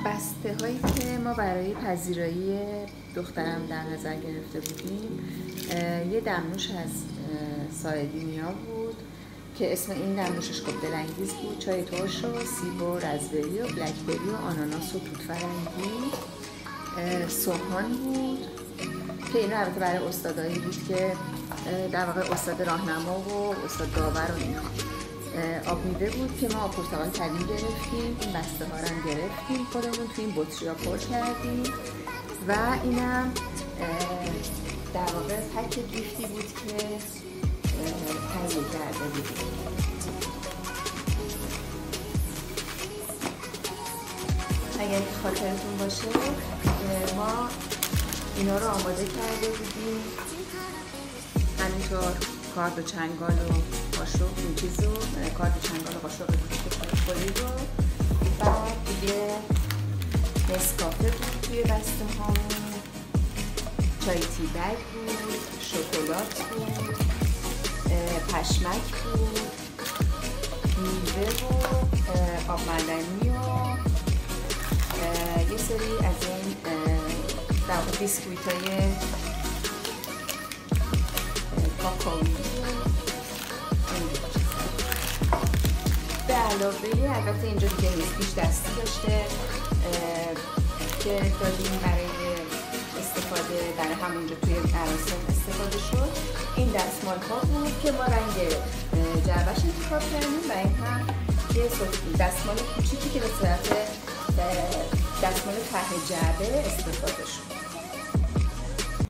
بسته هایی که ما برای پذیرایی دخترم در نظر گرفته بودیم، یه دمنوش از سایدینیا بود که اسم این دمنوشش خب دلانگیز بود. چای ترش و سیب و رزبری و بلکبری و آناناس و توت فرنگی، سوهان بود که این البته برای استادایی بود که در واقع استاد راهنما و استاد داور و اینها. آب میوه بود که ما آب پرتقال طبیعی گرفتیم، این بسته ها رو هم گرفتیم خودمون تو این بطری ها پر کردیم و اینم در واقع پک گیفتی بود که تهیه کرده بودیم. اگر خاطرتون باشه ما اینا رو آماده کرده بودیم، همینطور کارد و چنگال و قاشق این چیز رو، کارد و چنگال و قاشق خوری رو، بعد دیگه نسکافه بود توی بسته هامون، چای تی بگ بود، شکلات بود، پشمک بود، میوه و آب معدنی و یه سری از این در واقع بیسکویت های کاکائویی به علاوه البته اینجا دیگه نیست، پیش دستی داشته که دادیم برای استفاده برای همونجا توی مراسم استفاده شد. این دستمال ها بود که ما رنگ جعبه‌اش انتخاب کردیم و این هم یه دستمال کوچیکی که به صورت دستمال ته جعبه استفاده شد.